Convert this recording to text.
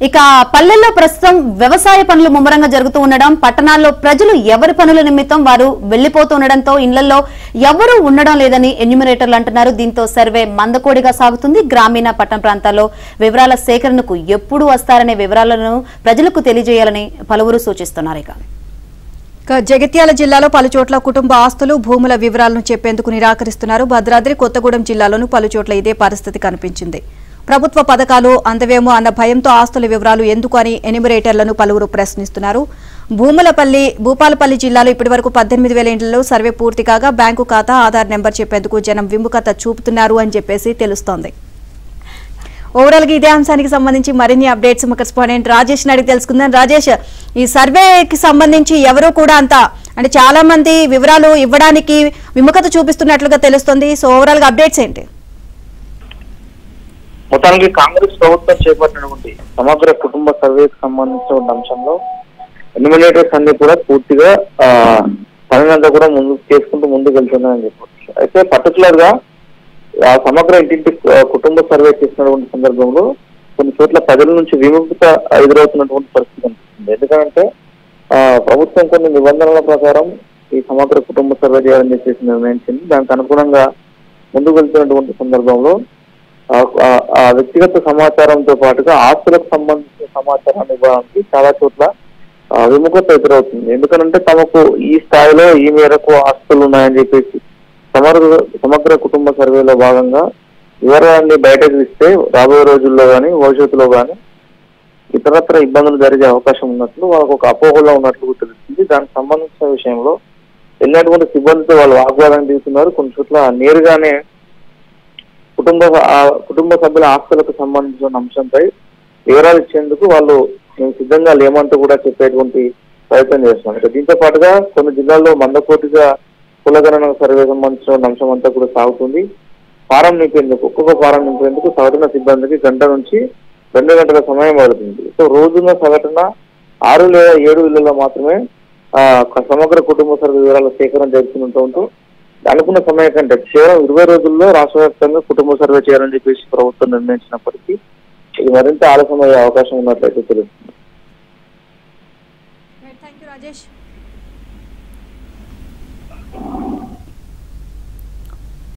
ఇక పల్లెల్లో ప్రస్తుతం వ్యవసాయ పనులు ముమ్మరంగా జరుగుతూ ఉండడం, పట్టణాల్లో ప్రజలు ఎవరి పనుల నిమిత్తం వారు వెళ్లిపోతూ ఉండడంతో ఇళ్లలో ఎవరూ ఉండడం లేదని ఎన్యూమరేటర్లు అంటున్నారు. దీంతో సర్వే మందకోడిగా సాగుతుంది. గ్రామీణ పట్టణ ప్రాంతాల్లో వివరాల సేకరణకు ఎప్పుడు వస్తారనే వివరాలను ప్రజలకు తెలియజేయాలని పలువురు సూచిస్తున్నారు. జగిత్యాల జిల్లాలో పలుచోట్ల కుటుంబ ఆస్తులు, భూముల వివరాలను చెప్పేందుకు నిరాకరిస్తున్నారు. భద్రాద్రి కొత్తగూడెం జిల్లాలోనూ పలుచోట్ల ఇదే పరిస్థితి కనిపించింది. ప్రభుత్వ పథకాలు అందవేమో అన్న భయంతో ఆస్తుల వివరాలు ఎందుకు అని ఎన్యూమరేటర్లను పలువురు ప్రశ్నిస్తున్నారు. భూపాలపల్లి జిల్లాలో ఇప్పటివరకు 18,000 ఇండ్లలో సర్వే పూర్తి కాగా బ్యాంకు ఖాతా, ఆధార్ నెంబర్ చెప్పేందుకు జనం విముఖత చూపుతున్నారు అని చెప్పేసి తెలుస్తోంది. ఓవరాల్ గా ఇదే అంశానికి సంబంధించి మరిన్ని అప్డేట్స్ మా కరెస్పాండెంట్ రాజేష్ అడిగి తెలుసుకుందాం. రాజేష్, ఈ సర్వేకి సంబంధించి ఎవరు కూడా అంటే చాలా మంది వివరాలు ఇవ్వడానికి విముఖత చూపిస్తున్నట్లుగా తెలుస్తుంది. సో ఓవరాల్ గా అప్డేట్స్ ఏంటి? మొత్తానికి కాంగ్రెస్ ప్రభుత్వం చేపట్టినటువంటి సమగ్ర కుటుంబ సర్వేకి సంబంధించిన అంశంలో ఎన్యూమరేటర్స్ అన్ని కూడా పూర్తిగా పనినంతా కూడా ముందుకు వెళ్తున్నాయని చెప్పవచ్చు. అయితే పర్టికులర్ గా సమగ్ర ఇంటింటి కుటుంబ సర్వే చేసినటువంటి సందర్భంలో కొన్ని చోట్ల ప్రజల నుంచి విముక్త ఎదురవుతున్నటువంటి పరిస్థితి కనిపిస్తుంది. ఎందుకంటే ప్రభుత్వం కొన్ని నిబంధనల ప్రకారం ఈ సమగ్ర కుటుంబ సర్వే చేయాలని చెప్పేసి నిర్ణయించింది. దానికి అనుగుణంగా ముందుకు వెళ్తున్నటువంటి సందర్భంలో ఆ వ్యక్తిగత సమాచారంతో పాటుగా ఆస్తులకు సంబంధించిన సమాచారాన్ని ఇవ్వడానికి చాలా చోట్ల విముఖత ఎదురవుతుంది. ఎందుకంటే తమకు ఈ స్థాయిలో ఈ మేరకు ఆస్తులు ఉన్నాయని చెప్పేసి సమగ్ర కుటుంబ సర్వేలో భాగంగా వివరాన్ని బయటకు ఇస్తే రాబోయే రోజుల్లో కానీ భవిష్యత్తులో కానీ ఇతరత్ర ఇబ్బందులు జరిగే అవకాశం ఉన్నట్లు వాళ్ళకు ఒక అపోహలో ఉన్నట్లు తెలుస్తుంది. దానికి సంబంధించిన విషయంలో వెళ్ళినటువంటి సిబ్బందితో వాళ్ళు వాగ్వాదం దిగుతున్నారు. కొన్ని చోట్ల నేరుగానే కుటుంబ సభ్యుల ఆస్తులకు సంబంధించిన అంశంపై వివరాలు ఇచ్చేందుకు వాళ్ళు మేము సిద్ధంగా లేమంటూ కూడా చెప్పేటువంటి ప్రయత్నం చేస్తున్నారు. దీంతో పాటుగా కొన్ని జిల్లాల్లో మందకోటిగా కులగణన సర్వే సంబంధించిన అంశం అంతా కూడా సాగుతుంది. ఫారం నింపేందుకు ఒక్కొక్క ఫారం నింపేందుకు సగటున సిబ్బందికి 1 గంట నుంచి 2 గంటల సమయం పడుతుంది. సో రోజున సగటున 6 లేదా 7 ఇళ్లలో మాత్రమే సమగ్ర కుటుంబ సర్వే వివరాల సేకరణ జరుగుతుంటూ అనుకున్న సమయం కంటే కేవలం 20 రోజుల్లో రాష్ట్ర వ్యాప్తంగా కుటుంబ సర్వే చేయాలని చెప్పేసి ప్రభుత్వం నిర్ణయించినప్పటికీ ఇది మరింత ఆలస్యం అయ్యే అవకాశం ఉన్నట్లయితే తెలుస్తుంది.